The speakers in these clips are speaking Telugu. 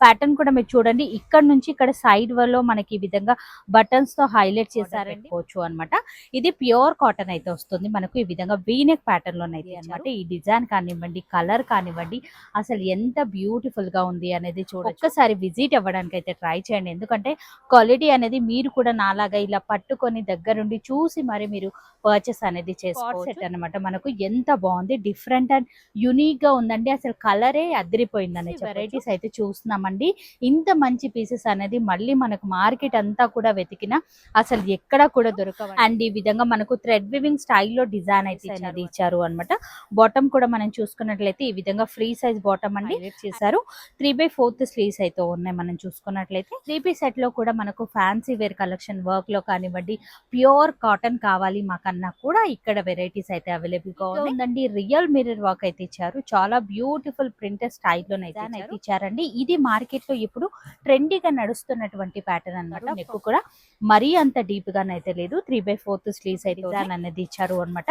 ప్యాటర్న్ కూడా మీరు చూడండి, ఇక్కడ నుంచి ఇక్కడ సైడ్ లో మనకి ఈ విధంగా బటన్స్ తో హైలైట్ చేశారండి అన్నమాట. ఇది ప్యూర్ కాటన్ అయితే వస్తుంది మనకు. ఈ విధంగా వీనెక్ ప్యాటర్న్ లోనైతే అన్నమాట. ఈ డిజైన్ కానివ్వండి, కలర్ కానివ్వండి, అసలు ఎంత బ్యూటిఫుల్ గా ఉంది అనేది చూడండి. ఒక్కసారి విజిట్ అవ్వడానికి అయితే ట్రై చేయండి, ఎందుకంటే క్వాలిటీ అనేది మీరు కూడా నాలాగా ఇలా పట్టుకొని దగ్గరుండి చూసి మరి మీరు పర్చేస్ అనేది చేసుకోవచ్చు అన్నమాట. మనకు ఎంత బాగుంది, డిఫరెంట్ అండ్ యూనిక్ గా ఉందండి. అసలు కలరే అదిరిపోయిందని వెరైటీస్ అయితే చూస్తున్నామండి. ఇంత మంచి పీసెస్ అనేది మళ్ళీ మనకు మార్కెట్ అంతా కూడా వెతికినా అసలు ఎక్కడ కూడా దొరకవు. అండ్ ఈ విధంగా మనకు థ్రెడ్ వివింగ్ స్టైల్లో డిజైన్ అయితే ఇచ్చారు అనమాట. బాటమ్ కూడా మనం చూసుకున్నట్లయితే ఈ విధంగా ఫ్రీ సైజ్ బాటమ్ అండి చేశారు. 3/4 స్లీవ్స్ అయితే ఉన్నాయి. మనం చూసుకున్నట్లయితే 3 పీస్ సెట్ లో కూడా మనకు ఫ్యాన్సీ వేర్ కలెక్షన్ వర్క్ లో కానివ్వండి, ప్యూర్ కాటన్ కావాలి మాకన్నా కూడా ఇక్కడ వెరైటీస్ అయితే అవైలబుల్ గా ఉందండి. రియల్ మిర్రర్ వర్క్ అయితే ఇచ్చారు. చాలా బ్యూటిఫుల్ ప్రింటెడ్ స్టైల్లో అయితే ఇచ్చారండి. ఇది మార్కెట్ లో ఇప్పుడు ట్రెండీగా నడుస్తున్నటువంటి ప్యాటర్న్ అన్నమాట. నెక్ కూడా మరీ అంత డీప్ గానైతే లేదు. 3/4 స్లీవ్స్ అయితే డిజైన్ అనేది ఇచ్చారు అనమాట.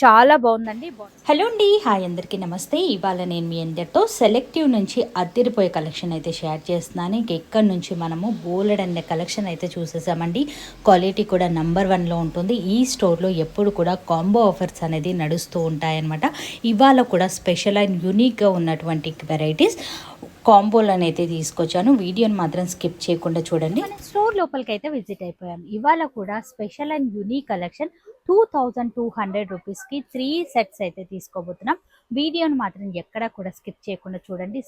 చాలా బాగుందండి. హలో అండి, హాయ్ అందరికీ నమస్తే. ఇవాళ నేను మీ అందరితో సెలెక్టివ్ నుంచి అద్దరిపోయే కలెక్షన్ అయితే షేర్ చేస్తున్నాను. ఇంక ఎక్కడి నుంచి మనము బోలెడ్ అనే కలెక్షన్ అయితే చూసేసామండి. క్వాలిటీ కూడా నంబర్ 1లో ఉంటుంది. ఈ స్టోర్లో ఎప్పుడు కూడా కాంబో ఆఫర్స్ అనేది నడుస్తూ ఉంటాయన్నమాట. ఇవాళ కూడా స్పెషల్ అండ్ యూనిక్గా ఉన్నటువంటి వెరైటీస్ కాంబోలను అయితే తీసుకొచ్చాను. వీడియోని మాత్రం స్కిప్ చేయకుండా చూడండి. స్టోర్ లోపలికి అయితే విజిట్ అయిపోయాం. ఇవాళ కూడా స్పెషల్ అండ్ యూనిక్ కలెక్షన్ 2200 రూపీస్కి 3 సెట్స్ అయితే తీసుకోబోతున్నాం. వీడియోని మాత్రం ఎక్కడా కూడా స్కిప్ చేయకుండా చూడండి.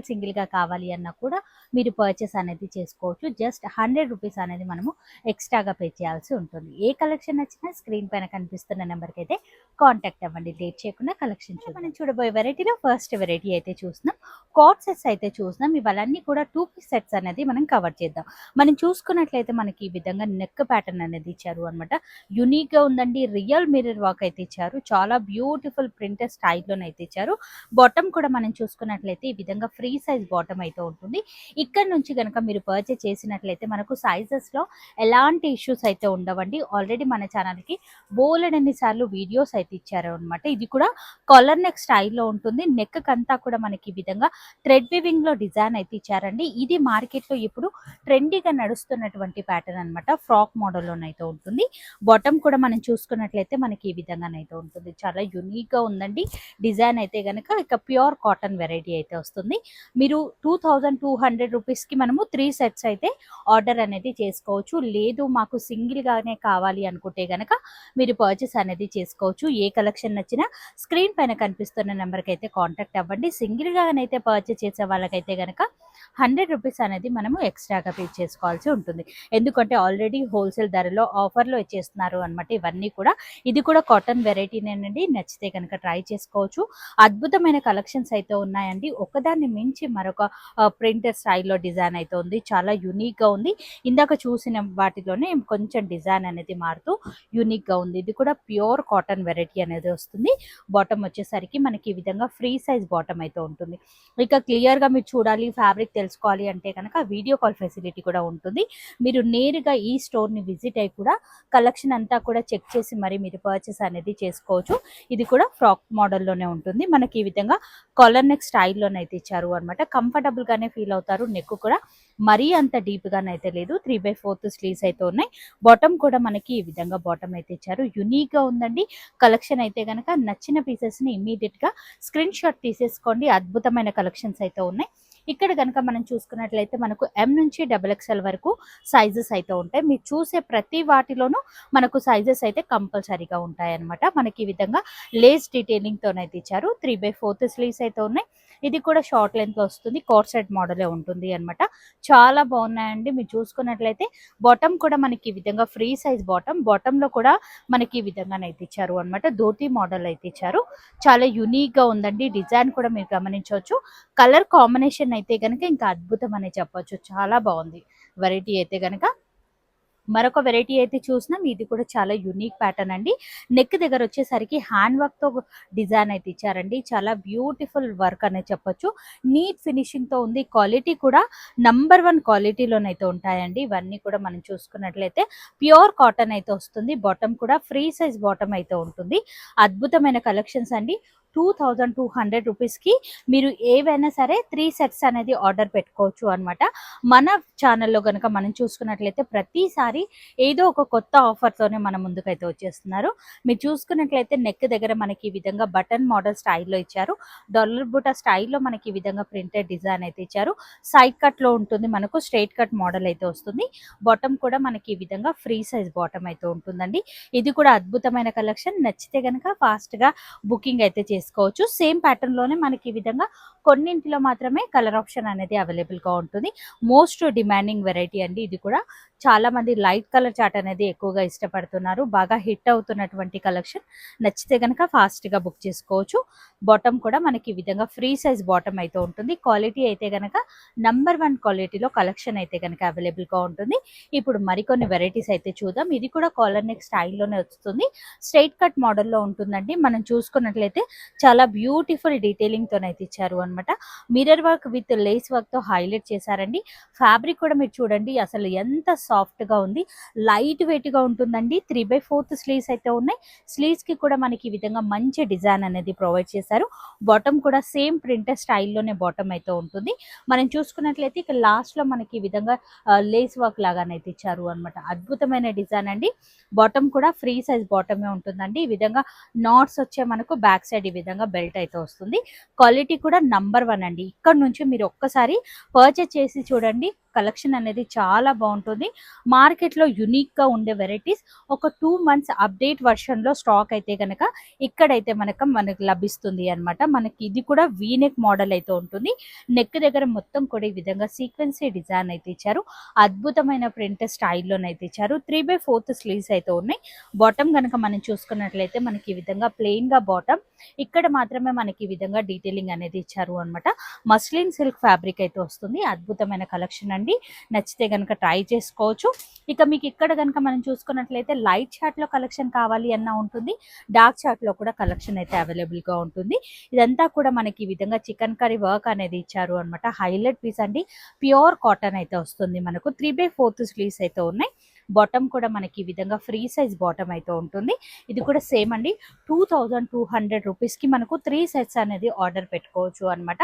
సింగిల్గా కావాలి అన్నా కూడా మీరు పర్చేస్ అనేది చేసుకోవచ్చు. జస్ట్ 100 రూపీస్ అనేది మనము ఎక్స్ట్రాగా పే చేయాల్సి ఉంటుంది. ఏ కలెక్షన్ నచ్చినా స్క్రీన్ పైన కనిపిస్తున్న నెంబర్కి అయితే కాంటాక్ట్ అవ్వండి. లేట్ చేయకుండా కలెక్షన్ మనం చూడబోయే వెరైటీలో ఫస్ట్ వెరైటీ అయితే చూస్తున్నాం. కార్డ్ సెట్స్ అయితే చూస్తున్నాం. ఇవన్నీ కూడా 2 పీస్ సెట్స్ అనేది మనం కవర్ చేద్దాం. మనం చూసుకున్నట్లయితే మనకి ఈ విధంగా నెక్ ప్యాటర్న్ అనేది ఇచ్చారు అనమాట. యూనిక్గా ఉందండి. రియల్ మిర్రర్ వర్క్ అయితే ఇచ్చారు. చాలా బ్యూటిఫుల్ ప్రింటెడ్ స్టైల్లోనైతే ఇచ్చారు. బాటమ్ కూడా మనం చూసుకున్నట్లయితే ఈ విధంగా ఫ్రీ సైజ్ బాటమ్ అయితే ఉంటుంది. ఇక్కడ నుంచి కనుక మీరు పర్చేస్ చేసినట్లయితే మనకు సైజెస్లో ఎలాంటి ఇష్యూస్ అయితే ఉండవండి. ఆల్రెడీ మన ఛానల్కి బోలెడన్ని సార్లు వీడియోస్ అయితే ఇచ్చారు అనమాట. ఇది కూడా కాలర్ నెక్ స్టైల్లో ఉంటుంది. నెక్ అంతా కూడా మనకి ఈ విధంగా థ్రెడ్ వివింగ్ లో డిజైన్ అయితే ఇచ్చారండి. ఇది మార్కెట్ లో ఇప్పుడు ట్రెండీగా నడుస్తున్నటువంటి ప్యాటర్న్ అనమాట. ఫ్రాక్ మోడల్లోనైతే ఉంటుంది. బాటమ్ కూడా మనం చూసుకున్నట్లయితే మనకి ఈ విధంగానైతే ఉంటుంది. చాలా యూనిక్ గా ఉందండి డిజైన్ అయితే గనక. ఇక ప్యూర్ కాటన్ వెరైటీ అయితే వస్తుంది. మీరు 2200 రూపీస్కి మనము 3 సెట్స్ అయితే ఆర్డర్ అనేది చేసుకోవచ్చు. లేదు మాకు సింగిల్ గానే కావాలి అనుకుంటే గనక మీరు పర్చేస్ అనేది చేసుకోవచ్చు. ఏ కలెక్షన్ నచ్చినా స్క్రీన్ పైన కనిపిస్తున్న నెంబర్కి అయితే కాంటాక్ట్ అవ్వండి. సింగిల్ గానైతే పర్చేస్ చేసే వాళ్ళకైతే గనక 100 రూపీస్ అనేది మనము ఎక్స్ట్రాగా పే చేసుకోవాల్సి ఉంటుంది. ఎందుకంటే ఆల్రెడీ హోల్సేల్ ధరలో ఆఫర్లో ఇచ్చేస్తున్నారు అనమాట. ఇవన్నీ కూడా ఇది కూడా కాటన్ వెరైటీనేనండి. నచ్చితే కనుక ట్రై చేసుకోవచ్చు. అద్భుతమైన కలెక్షన్స్ అయితే ఉన్నాయండి. ఒకదాన్ని మించి మరొక ప్రింటర్ స్టైల్లో డిజైన్ అయితే ఉంది. చాలా యూనిక్గా ఉంది. ఇందాక చూసిన వాటిలోనే కొంచెం డిజైన్ అనేది మారుతూ యూనిక్గా ఉంది. ఇది కూడా ప్యూర్ కాటన్ వెరైటీ అనేది వస్తుంది. బాటమ్ వచ్చేసరికి మనకి ఈ విధంగా ఫ్రీ సైజ్ బాటమ్ అయితే ఉంటుంది. ఇక క్లియర్గా మీరు చూడాలి, ఫ్యాబ్రిక్ తెలుసుకోవాలి అంటే కనుక వీడియో కాల్ ఫెసిలిటీ కూడా ఉంటుంది. మీరు నేరుగా ఈ స్టోర్ని విజిట్ అయ్యి కూడా కలెక్షన్ అంతా కూడా చెక్ చేసి మరి మీరు పర్చేస్ అనేది చేసుకోవచ్చు. ఇది కూడా ఫ్రాక్ మోడల్లోనే ఉంటుంది. మనకి ఈ విధంగా కాలర్ నెక్ స్టైల్లోనైతే ఇచ్చారు అనమాట. కంఫర్టబుల్గానే ఫీల్ అవుతారు. నెక్ కూడా మరీ అంత డీప్గానైతే లేదు. 3/4 స్లీవ్స్ అయితే ఉన్నాయి. బాటమ్ కూడా మనకి ఈ విధంగా బాటమ్ అయితే ఇచ్చారు. యూనిక్గా ఉందండి కలెక్షన్ అయితే కనుక. నచ్చిన పీసెస్ని ఇమీడియట్గా స్క్రీన్ షాట్ తీసేసుకోండి. అద్భుతమైన కలెక్షన్స్ అయితే ఉన్నాయి. ఇక్కడ కనుక మనం చూసుకున్నట్లయితే మనకు M నుంచి XXL వరకు సైజెస్ అయితే ఉంటాయి. మీరు చూసే ప్రతి వాటిలోనూ మనకు సైజెస్ అయితే కంపల్సరీగా ఉంటాయి అనమాట. మనకి ఈ విధంగా లేస్ డీటెయిలింగ్తోనైతే ఇచ్చారు. 3/4 స్లీవ్స్ అయితే ఉన్నాయి. ఇది కూడా షార్ట్ లెంత్లో వస్తుంది. కోర్ సెట్ మోడలే ఉంటుంది అనమాట. చాలా బాగున్నాయండి. మీరు చూసుకున్నట్లయితే బాటమ్ కూడా మనకి ఈ విధంగా ఫ్రీ సైజ్ బాటంలో కూడా మనకి ఈ విధంగానైతే ఇచ్చారు అనమాట. ధోతి మోడల్ అయితే ఇచ్చారు. చాలా యూనిక్గా ఉందండి. డిజైన్ కూడా మీరు గమనించవచ్చు. కలర్ కాంబినేషన్ అయితే కనుక ఇంకా అద్భుతం అనే చెప్పొచ్చు. చాలా బాగుంది వెరైటీ అయితే కనుక. మరొక వెరైటీ అయితే చూసినాం. ఇది కూడా చాలా యూనిక్ ప్యాటర్న్ అండి. నెక్ దగ్గర వచ్చేసరికి హ్యాండ్ వర్క్ తో డిజైన్ అయితే ఇచ్చారండి. చాలా బ్యూటిఫుల్ వర్క్ అనేది చెప్పొచ్చు. నీట్ ఫినిషింగ్ తో ఉంది. క్వాలిటీ కూడా నంబర్ 1 క్వాలిటీలోనైతే ఉంటాయండి. ఇవన్నీ కూడా మనం చూసుకున్నట్లయితే ప్యూర్ కాటన్ అయితే వస్తుంది. బాటమ్ కూడా ఫ్రీ సైజ్ బాటమ్ అయితే ఉంటుంది. అద్భుతమైన కలెక్షన్స్ అండి. 2200 రూపీస్కి మీరు ఏవైనా సరే 3 సెట్స్ అనేది ఆర్డర్ పెట్టుకోవచ్చు అనమాట. మన ఛానల్లో కనుక మనం చూసుకున్నట్లయితే ప్రతిసారి ఏదో ఒక కొత్త ఆఫర్తోనే మన ముందుకైతే వచ్చేస్తున్నారు. మీరు చూసుకున్నట్లయితే నెక్ దగ్గర మనకి ఈ విధంగా బటన్ మోడల్ స్టైల్లో ఇచ్చారు. డాలర్ బూటా స్టైల్లో మనకి ఈ విధంగా ప్రింటెడ్ డిజైన్ అయితే ఇచ్చారు. సైడ్ కట్లో ఉంటుంది, మనకు స్ట్రైట్ కట్ మోడల్ అయితే వస్తుంది. బాటమ్ కూడా మనకి ఈ విధంగా ఫ్రీ సైజ్ బాటమ్ అయితే ఉంటుందండి. ఇది కూడా అద్భుతమైన కలెక్షన్. నచ్చితే కనుక ఫాస్ట్గా బుకింగ్ అయితే చేసుకోవచ్చు. సేమ్ ప్యాటర్న్ లోనే మనకి ఈ విధంగా కొన్నింటిలో మాత్రమే కలర్ ఆప్షన్ అనేది అవైలబుల్ గా ఉంటుంది. మోస్ట్ డిమాండింగ్ వెరైటీ అండి. ఇది కూడా చాలా మంది లైట్ కలర్ చార్ట్ అనేది ఎక్కువగా ఇష్టపడుతున్నారు. బాగా హిట్ అవుతున్నటువంటి కలెక్షన్. నచ్చితే కనుక ఫాస్ట్ గా బుక్ చేసుకోవచ్చు. బాటమ్ కూడా మనకి ఈ విధంగా ఫ్రీ సైజ్ బాటమ్ అయితే ఉంటుంది. క్వాలిటీ అయితే కనుక #1 క్వాలిటీలో కలెక్షన్ అయితే కనుక అవైలబుల్ గా ఉంటుంది. ఇప్పుడు మరికొన్ని వెరైటీస్ అయితే చూద్దాం. ఇది కూడా కాలర్ నెక్ స్టైల్లోనే వస్తుంది. స్ట్రైట్ కట్ మోడల్లో ఉంటుందండి. మనం చూసుకున్నట్లయితే చాలా బ్యూటిఫుల్ డీటెయిలింగ్ తోనైతే ఇచ్చారు అనమాట. Mirror work with lace work తో హైలైట్ చేశారండి. ఫ్యాబ్రిక్ కూడా మీరు చూడండి అసలు ఎంత సాఫ్ట్ గా ఉంది. లైట్ వెయిట్ గా ఉంటుందండి. 3/4 స్లీవ్స్ అయితే ఉన్నాయి. స్లీవ్స్ కి కూడా మనకి ఈ విధంగా మంచి డిజైన్ అనేది ప్రొవైడ్ చేశారు. బాటమ్ కూడా సేమ్ ప్రింటర్ స్టైల్లోనే బాటమ్ అయితే ఉంటుంది. మనం చూసుకున్నట్లయితే ఇక లాస్ట్ లో మనకి ఈ విధంగా లేస్ వర్క్ లాగానైతే ఇచ్చారు అనమాట. అద్భుతమైన డిజైన్ అండి. బాటమ్ కూడా ఫ్రీ సైజ్ బాటమే ఉంటుందండి. ఈ విధంగా నాట్స్ వచ్చే మనకు బ్యాక్ సైడ్ ఈ విధంగా బెల్ట్ అయితే వస్తుంది. క్వాలిటీ కూడా #1 అండి. ఇక్కడ నుంచి మీరు ఒక్కసారి పర్చేస్ చేసి చూడండి. కలెక్షన్ అనేది చాలా బాగుంటుంది. మార్కెట్లో యూనిక్గా ఉండే వెరైటీస్ ఒక 2 మంత్స్ అప్డేట్ వర్షన్లో స్టాక్ అయితే కనుక ఇక్కడైతే మనకు లభిస్తుంది అనమాట. మనకి ఇది కూడా వీనెక్ మోడల్ అయితే ఉంటుంది. నెక్ దగ్గర మొత్తం కూడా ఈ విధంగా సీక్వెన్సీ డిజైన్ అయితే ఇచ్చారు. అద్భుతమైన ప్రింట్ స్టైల్లోనైతే ఇచ్చారు. 3/4 స్లీవ్స్ అయితే ఉన్నాయి. బాటమ్ కనుక మనం చూసుకున్నట్లయితే మనకి ఈ విధంగా ప్లెయిన్గా బాటమ్, ఇక్కడ మాత్రమే మనకి ఈ విధంగా డీటెయిలింగ్ అనేది ఇచ్చారు అనమాట. మస్లిన్ సిల్క్ ఫ్యాబ్రిక్ అయితే వస్తుంది. అద్భుతమైన కలెక్షన్ అండి. నచ్చితే కనుక ట్రై చేసుకోవచ్చు. ఇక మీకు ఇక్కడ కనుక మనం చూసుకున్నట్లయితే లైట్ చార్ట్ లో కలెక్షన్ కావాలి అన్న ఉంటుంది. డార్క్ చార్ట్ లో కూడా కలెక్షన్ అయితే అవైలబుల్ గా ఉంటుంది. ఇదంతా కూడా మనకి ఈ విధంగా చికెన్ కర్రీ వర్క్ అనేది ఇచ్చారు అనమాట. హైలైట్ పీస్ అండి. ప్యూర్ కాటన్ అయితే వస్తుంది. మనకు 3/4 స్లీవ్స్ అయితే ఉన్నాయి. బాటమ్ కూడా మనకి ఈ విధంగా ఫ్రీ సైజ్ బాటమ్ అయితే ఉంటుంది. ఇది కూడా సేమ్ అండి. 2200 రూపీస్కి మనకు 3 సెట్స్ అనేది ఆర్డర్ పెట్టుకోవచ్చు అనమాట.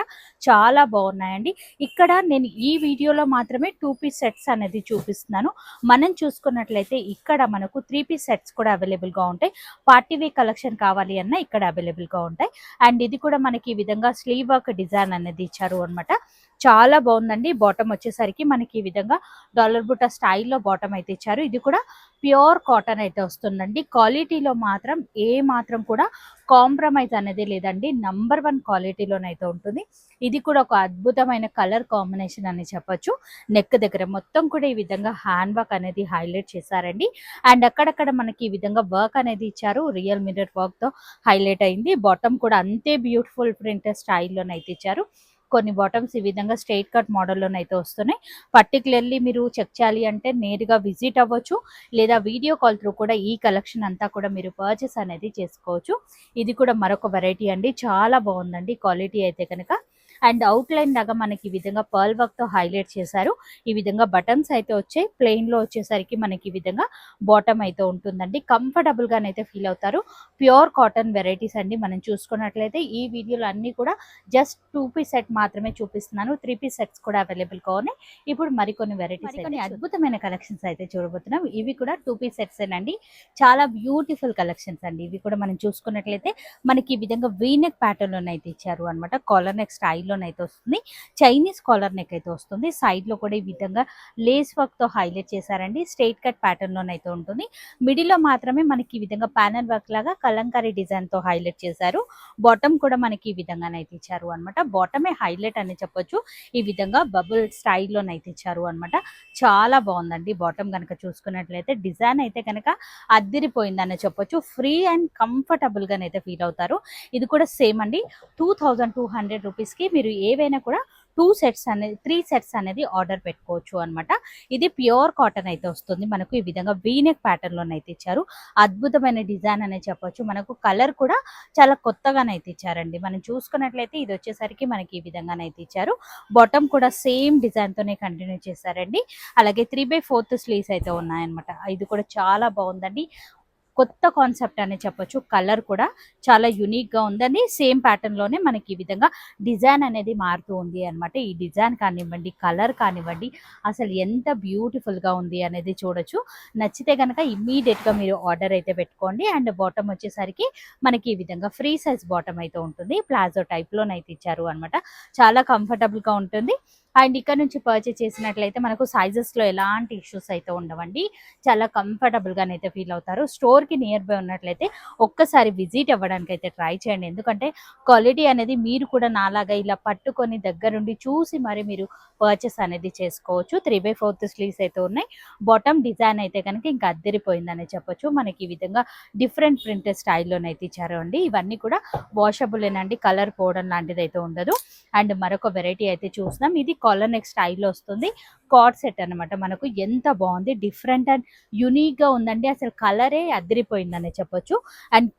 చాలా బాగున్నాయండి. ఇక్కడ నేను ఈ వీడియోలో మాత్రమే 2 పీస్ సెట్స్ అనేది చూపిస్తున్నాను. మనం చూసుకున్నట్లయితే ఇక్కడ మనకు 3 పీస్ సెట్స్ కూడా అవైలబుల్గా ఉంటాయి. పార్టీ వేర్ కలెక్షన్ కావాలి అన్న ఇక్కడ అవైలబుల్గా ఉంటాయి. అండ్ ఇది కూడా మనకి ఈ విధంగా స్లీవ్ వర్క్ డిజైన్ అనేది ఇచ్చారు అనమాట. చాలా బాగుందండి. బాటమ్ వచ్చేసరికి మనకి ఈ విధంగా డాలర్ బుట్ట స్టైల్లో బాటమ్ అయితే ఇచ్చారు. ఇది కూడా ప్యూర్ కాటన్ అయితే వస్తుందండి. క్వాలిటీలో మాత్రం ఏ మాత్రం కూడా కాంప్రమైజ్ అనేది లేదండి. #1 క్వాలిటీలోనైతే ఉంటుంది. ఇది కూడా ఒక అద్భుతమైన కలర్ కాంబినేషన్ అని చెప్పొచ్చు. నెక్ దగ్గర మొత్తం కూడా ఈ విధంగా హ్యాండ్ వర్క్ అనేది హైలైట్ చేశారండి. అండ్ అక్కడక్కడ మనకి ఈ విధంగా వర్క్ అనేది ఇచ్చారు. రియల్ మిర్రర్ వర్క్ తో హైలైట్ అయింది. బాటమ్ కూడా అంతే బ్యూటిఫుల్ ప్రింట్ స్టైల్లోనైతే ఇచ్చారు. కొన్ని బాటమ్స్ ఈ విధంగా స్ట్రైట్ కట్ మోడల్లోనైతే వస్తున్నాయి. పర్టికులర్లీ మీరు చెక్ చేయాలి అంటే నేరుగా విజిట్ అవ్వచ్చు, లేదా వీడియో కాల్ త్రూ కూడా ఈ కలెక్షన్ అంతా కూడా మీరు పర్చేస్ అనేది చేసుకోవచ్చు. ఇది కూడా మరొక వెరైటీ అండి. చాలా బాగుందండి క్వాలిటీ అయితే కనుక. అండ్ అవుట్ లైన్ లాగా మనకి ఈ విధంగా పర్ల్ వర్క్ తో హైలైట్ చేశారు. ఈ విధంగా బటన్స్ అయితే వచ్చాయి. ప్లెయిన్ లో వచ్చేసరికి మనకి ఈ విధంగా బాటమ్ అయితే ఉంటుందండి. కంఫర్టబుల్ గానైతే ఫీల్ అవుతారు. ప్యూర్ కాటన్ వెరైటీస్ అండి. మనం చూసుకున్నట్లయితే ఈ వీడియోలో అన్ని కూడా జస్ట్ 2 పీస్ సెట్ మాత్రమే చూపిస్తున్నాను. 3 పీస్ సెట్స్ కూడా అవైలబుల్ గా ఉన్నాయి. ఇప్పుడు మరికొన్ని వెరైటీస్, కొన్ని అద్భుతమైన కలెక్షన్స్ అయితే చూడబోతున్నాం. ఇవి కూడా 2 పీస్ సెట్స్ అండి. చాలా బ్యూటిఫుల్ కలెక్షన్స్ అండి. ఇవి కూడా మనం చూసుకున్నట్లయితే మనకి ఈ విధంగా వీనెక్ ప్యాటర్న్ లోనైతే ఇచ్చారు అనమాట. కాలర్ నెక్ స్టైల్లోనైతే వస్తుంది. చైనీస్ కాలర్ నెక్ అయితే వస్తుంది. సైడ్ లో కూడా ఈ విధంగా లేస్ వర్క్ తో హైలైట్ చేశారండి. స్ట్రైట్ కట్ ప్యాటర్న్ లోనైతే ఉంటుంది. మిడిల్ లో మాత్రమే మనకి ఈ విధంగా ప్యానల్ వర్క్ లాగా కలంకారీ డిజైన్ తో హైలైట్ చేశారు. బాటమ్ కూడా మనకి ఈ విధంగానైతే ఇచ్చారు అనమాట. బాటమే హైలైట్ అని చెప్పొచ్చు. ఈ విధంగా బబుల్ స్టైల్లోనైతే ఇచ్చారు అనమాట. చాలా బాగుందండి. బాటమ్ కనుక చూసుకున్నట్లయితే డిజైన్ అయితే కనుక అద్దిరిపోయిందని చెప్పొచ్చు. ఫ్రీ అండ్ కంఫర్టబుల్ గానైతే ఫీల్ అవుతారు. ఇది కూడా సేమ్ అండి. 2200 రూపీస్కి మీరు ఏవైనా కూడా 2 సెట్స్ అనేది 3 సెట్స్ అనేది ఆర్డర్ పెట్టుకోవచ్చు అనమాట. ఇది ప్యూర్ కాటన్ అయితే వస్తుంది. మనకు ఈ విధంగా వీనెక్ ప్యాటర్న్ లోనైతే ఇచ్చారు. అద్భుతమైన డిజైన్ అనే చెప్పొచ్చు. మనకు కలర్ కూడా చాలా కొత్తగానైతే ఇచ్చారండి. మనం చూసుకున్నట్లయితే ఇది వచ్చేసరికి మనకి ఈ విధంగానైతే ఇచ్చారు. బాటమ్ కూడా సేమ్ డిజైన్ తోనే కంటిన్యూ చేశారండి. అలాగే 3/4 స్లీవ్స్ అయితే ఉన్నాయన్నమాట. ఇది కూడా చాలా బాగుందండి. కొత్త కాన్సెప్ట్ అనే చెప్పొచ్చు. కలర్ కూడా చాలా యూనిక్ గా ఉందని సేమ్ ప్యాటర్న్ లోనే మనకి ఈ విధంగా డిజైన్ అనేది మారుతూ ఉంది అనమాట. ఈ డిజైన్ కానివ్వండి, కలర్ కానివ్వండి, అసలు ఎంత బ్యూటిఫుల్ గా ఉంది అనేది చూడొచ్చు. నచ్చితే కనుక ఇమ్మీడియట్ గా మీరు ఆర్డర్ అయితే పెట్టుకోండి. అండ్ బాటమ్ వచ్చేసరికి మనకి ఈ విధంగా ఫ్రీ సైజ్ బాటమ్ అయితే ఉంటుంది. ప్లాజో టైప్ లోనైతే ఇచ్చారు అనమాట. చాలా కంఫర్టబుల్ గా ఉంటుంది. అండ్ ఇక్కడ నుంచి పర్చేస్ చేసినట్లయితే మనకు సైజెస్ లో ఎలాంటి ఇష్యూస్ అయితే ఉండవండి. చాలా కంఫర్టబుల్ గానైతే ఫీల్ అవుతారు. స్టోర్ కి నియర్ బై ఉన్నట్లయితే ఒక్కసారి విజిట్ అవ్వడానికి అయితే ట్రై చేయండి. ఎందుకంటే క్వాలిటీ అనేది మీరు కూడా నాలాగా ఇలా పట్టుకొని దగ్గరుండి చూసి మరి మీరు పర్చేస్ అనేది చేసుకోవచ్చు. 3/4 స్లీవ్స్ అయితే ఉన్నాయి. బాటమ్ డిజైన్ అయితే కనుక ఇంకా అద్దరిపోయిందని చెప్పొచ్చు. మనకి ఈ విధంగా డిఫరెంట్ ప్రింట్ స్టైల్లోనైతే ఇచ్చారు అండి. ఇవన్నీ కూడా వాషబుల్ ఏనండి, కలర్ పోవడం లాంటిది అయితే ఉండదు. అండ్ మరొక వెరైటీ అయితే చూస్తున్నాం. ఇది కాలర్ నెక్ స్టైల్లో వస్తుంది. కార్డ్ సెట్ అనమాట. మనకు ఎంత బాగుంది, డిఫరెంట్ అండ్ యునిక్ గా ఉందండి. అసలు కలరే అదిరిపోయిందని చెప్పొచ్చు. అండ్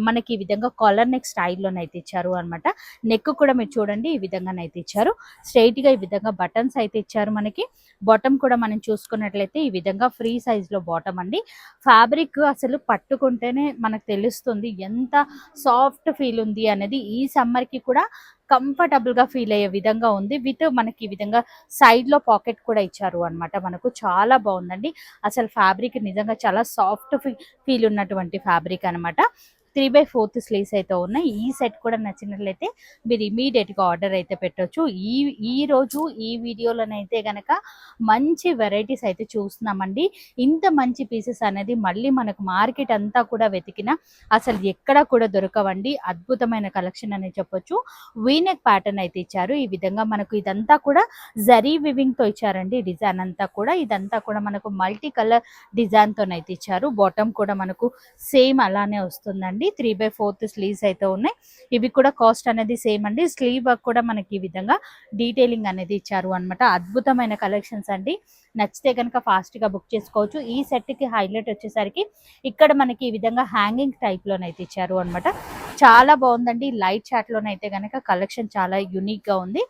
మనకి ఈ విధంగా కాలర్ నెక్ స్టైల్లోనైతే ఇచ్చారు అనమాట. నెక్ కూడా మీరు చూడండి ఈ విధంగానైతే ఇచ్చారు. స్ట్రైట్ గా ఈ విధంగా బటన్స్ అయితే ఇచ్చారు. మనకి బాటమ్ కూడా మనం చూసుకున్నట్లయితే ఈ విధంగా ఫ్రీ సైజ్ లో బాటమ్ అండి. ఫ్యాబ్రిక్ అసలు పట్టుకుంటేనే మనకు తెలుస్తుంది ఎంత సాఫ్ట్ ఫీల్ ఉంది అనేది. ఈ సమ్మర్ కి కూడా కంఫర్టబుల్ గా ఫీల్ అయ్యే విధంగా ఉంది. విత్ మనకి ఈ విధంగా సైడ్ లో పాకెట్ కూడా ఇచ్చారు అనమాట. మనకు చాలా బాగుందండి. అసలు ఫ్యాబ్రిక్ నిజంగా చాలా సాఫ్ట్ ఫీల్ ఉన్నటువంటి ఫ్యాబ్రిక్ అనమాట. 3/4 స్లీవ్స్ అయితే ఉన్నాయి. ఈ సెట్ కూడా నచ్చినట్లయితే మీరు ఇమీడియట్ గా ఆర్డర్ అయితే పెట్టొచ్చు. ఈ రోజు ఈ వీడియోలోనైతే గనక మంచి వెరైటీస్ అయితే చూస్తున్నామండి. ఇంత మంచి పీసెస్ అనేది మళ్ళీ మనకు మార్కెట్ అంతా కూడా వెతికినా అసలు ఎక్కడ కూడా దొరకవండి. అద్భుతమైన కలెక్షన్ అని చెప్పొచ్చు. వీనెక్ ప్యాటర్న్ అయితే ఇచ్చారు. ఈ విధంగా మనకు ఇదంతా కూడా జరీ వివింగ్ తో ఇచ్చారండి. డిజైన్ అంతా కూడా ఇదంతా కూడా మనకు మల్టీ కలర్ డిజైన్ తోనైతే ఇచ్చారు. బాటమ్ కూడా మనకు సేమ్ అలానే వస్తుందండి. 3/4 స్లీవ్స్ అయితే ఉన్నాయి. ఇవి కూడా కాస్ట్ అనేది సేమ్ అండి. స్లీవ్ వర్క్ కూడా మనకి ఈ విధంగా డీటెయిలింగ్ అనేది ఇచ్చారు అనమాట. అద్భుతమైన కలెక్షన్స్ అండి. నచ్చితే కనుక ఫాస్ట్ గా బుక్ చేసుకోవచ్చు. ఈ సెట్ కి హైలైట్ వచ్చేసరికి ఇక్కడ మనకి ఈ విధంగా హ్యాంగింగ్ టైప్ లోనైతే ఇచ్చారు అనమాట. చాలా బాగుందండి. లైట్ చాట్ లోనైతే కనుక కలెక్షన్ చాలా యూనిక్ గా ఉంది.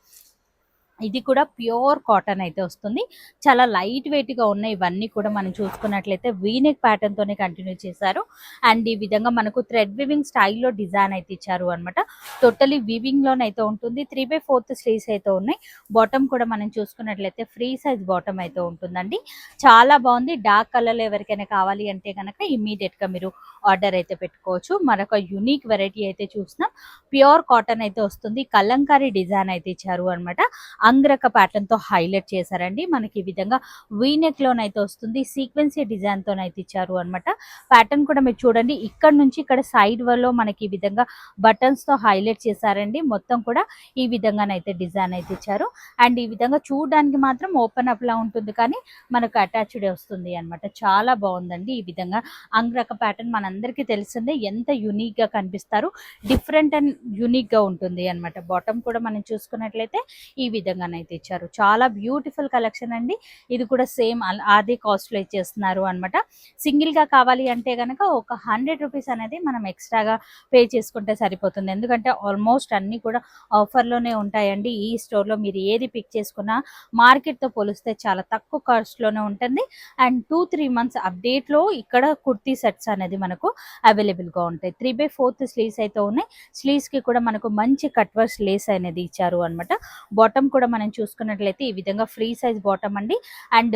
ఇది కూడా ప్యూర్ కాటన్ అయితే వస్తుంది. చాలా లైట్ వెయిట్ గా ఉన్నాయి. ఇవన్నీ కూడా మనం చూసుకున్నట్లయితే వీనెక్ ప్యాటర్న్ తోనే కంటిన్యూ చేశారు. అండ్ ఈ విధంగా మనకు థ్రెడ్ వివింగ్ స్టైల్లో డిజైన్ అయితే ఇచ్చారు అనమాట. టోటలీ వివింగ్ లోనైతే ఉంటుంది. 3/4 స్లీవ్స్ అయితే ఉన్నాయి. బాటమ్ కూడా మనం చూసుకున్నట్లయితే ఫ్రీ సైజ్ బాటమ్ అయితే ఉంటుందండి. చాలా బాగుంది. డార్క్ కలర్ లో ఎవరికైనా కావాలి అంటే కనుక ఇమ్మీడియట్ గా మీరు ఆర్డర్ అయితే పెట్టుకోవచ్చు. మరొక యూనిక్ వెరైటీ అయితే చూస్తున్నాం. ప్యూర్ కాటన్ అయితే వస్తుంది. కలంకారీ డిజైన్ అయితే ఇచ్చారు అనమాట. అంగ్రక ప్యాటర్న్ తో హైలైట్ చేశారండి. మనకి ఈ విధంగా వీనెక్ లోనైతే వస్తుంది. సీక్వెన్సీ డిజైన్ తోనైతే ఇచ్చారు అనమాట. ప్యాటర్న్ కూడా మీరు చూడండి. ఇక్కడ నుంచి ఇక్కడ సైడ్ లో మనకి ఈ విధంగా బటన్స్ తో హైలైట్ చేశారండి. మొత్తం కూడా ఈ విధంగానైతే డిజైన్ అయితే ఇచ్చారు. అండ్ ఈ విధంగా చూడడానికి మాత్రం ఓపెన్ అప్ లా ఉంటుంది, కానీ మనకు అటాచ్డ్ వస్తుంది అనమాట. చాలా బాగుందండి. ఈ విధంగా అంగ్రక ప్యాటర్న్ మనందరికీ తెలిసిందే, ఎంత యునిక్ గా కనిపిస్తారు. డిఫరెంట్ అండ్ యునిక్ గా ఉంటుంది అనమాట. బాటమ్ కూడా మనం చూసుకున్నట్లయితే ఈ విధంగానైతే ఇచ్చారు. చాలా బ్యూటిఫుల్ కలెక్షన్ అండి. ఇది కూడా సేమ్ అదే కాస్ట్ లో ఇచ్చేస్తున్నారు అనమాట. సింగిల్ గా కావాలి అంటే గనక ఒక 100 రూపీస్ అనేది మనం ఎక్స్ట్రాగా పే చేసుకుంటే సరిపోతుంది. ఎందుకంటే ఆల్మోస్ట్ అన్ని కూడా ఆఫర్ లోనే ఉంటాయండి. ఈ స్టోర్ లో మీరు ఏది పిక్ చేసుకున్నా మార్కెట్ తో పోలిస్తే చాలా తక్కువ కాస్ట్ లోనే ఉంటుంది. అండ్ 2-3 మంత్స్ అప్డేట్ లో ఇక్కడ కుర్తీ సెట్స్ అనేది మనకు అవైలబుల్ గా ఉంటాయి. 3/4 స్లీవ్స్ అయితే ఉన్నాయి. స్లీవ్స్ కి కూడా మనకు మంచి కట్ వర్క్ లేస్ అనేది ఇచ్చారు అనమాట. బాటమ్ కూడా మనం చూసుకున్నట్లయితే ఈ విధంగా ఫ్రీ సైజ్ బాటమ్ అండి. అండ్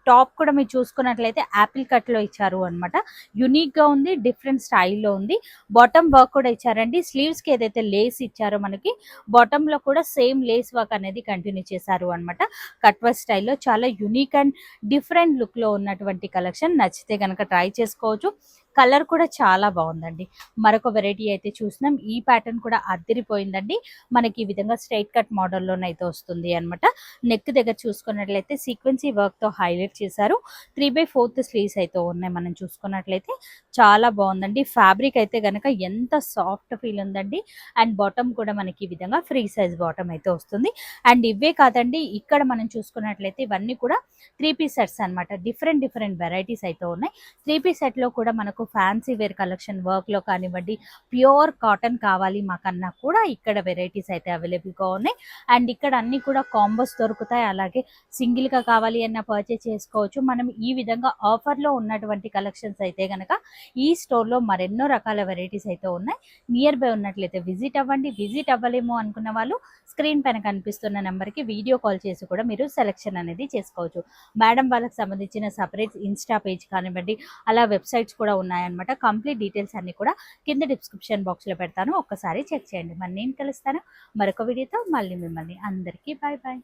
టాప్ కూడా మీరు చూసుకున్నట్లయితే యాపిల్ కట్ లో ఇచ్చారు అనమాట. యునిక్ గా ఉంది, డిఫరెంట్ స్టైల్లో ఉంది. బాటమ్ వర్క్ కూడా ఇచ్చారండి. స్లీవ్స్ కి ఏదైతే లేస్ ఇచ్చారో మనకి బాటమ్ లో కూడా సేమ్ లేస్ వర్క్ అనేది కంటిన్యూ చేశారు అనమాట. కట్ వర్క్ స్టైల్లో చాలా యునిక్ అండ్ డిఫరెంట్ లుక్ లో ఉన్నటువంటి కలెక్షన్. నచ్చితే కనుక ట్రై చేసుకోవచ్చు. కలర్ కూడా చాలా బాగుందండి. మరొక వెరైటీ అయితే చూసినాం. ఈ ప్యాటర్న్ కూడా అదిరిపోయిందండి. మనకి ఈ విధంగా స్ట్రైట్ కట్ మోడల్లోనైతే వస్తుంది అనమాట. నెక్ దగ్గర చూసుకున్నట్లయితే సీక్వెన్సీ వర్క్ తో హైలైట్ చేశారు. 3/4 స్లీవ్స్ అయితే ఉన్నాయి. మనం చూసుకున్నట్లయితే చాలా బాగుందండి. ఫ్యాబ్రిక్ అయితే గనక ఎంత సాఫ్ట్ ఫీల్ ఉందండి. అండ్ బాటమ్ కూడా మనకి ఈ విధంగా ఫ్రీ సైజ్ బాటమ్ అయితే వస్తుంది. అండ్ ఇవే కాదండి, ఇక్కడ మనం చూసుకున్నట్లయితే ఇవన్నీ కూడా 3 పీస్ సెట్స్ అనమాట. డిఫరెంట్ వెరైటీస్ అయితే ఉన్నాయి. 3 పీస్ సెట్ లో కూడా మనకు ఫ్యాన్సీ వేర్ కలెక్షన్ వర్క్లో కానివ్వండి, ప్యూర్ కాటన్ కావాలి మాకన్నా కూడా ఇక్కడ వెరైటీస్ అయితే అవైలబుల్గా ఉన్నాయి. అండ్ ఇక్కడ అన్నీ కూడా కాంబోస్ దొరుకుతాయి. అలాగే సింగిల్గా కావాలి అన్న పర్చేస్ చేసుకోవచ్చు. మనం ఈ విధంగా ఆఫర్లో ఉన్నటువంటి కలెక్షన్స్ అయితే కనుక ఈ స్టోర్లో మరెన్నో రకాల వెరైటీస్ అయితే ఉన్నాయి. నియర్ బై ఉన్నట్లయితే విజిట్ అవ్వండి. విజిట్ అవ్వలేము అనుకున్న వాళ్ళు స్క్రీన్ పైన కనిపిస్తున్న నెంబర్కి వీడియో కాల్ చేసి కూడా మీరు సెలెక్షన్ అనేది చేసుకోవచ్చు. మేడం వాళ్ళకి సంబంధించిన సపరేట్ ఇన్స్టా పేజ్ కానివ్వండి, అలా వెబ్సైట్స్ కూడా ఉన్నాయన్నమాట. కంప్లీట్ డీటెయిల్స్ అన్ని కూడా కింద డిస్క్రిప్షన్ బాక్స్లో పెడతాను, ఒక్కసారి చెక్ చేయండి. మరి నేను కలుస్తాను మరొక వీడియోతో. మళ్ళీ మిమ్మల్ని అందరికీ బాయ్ బాయ్.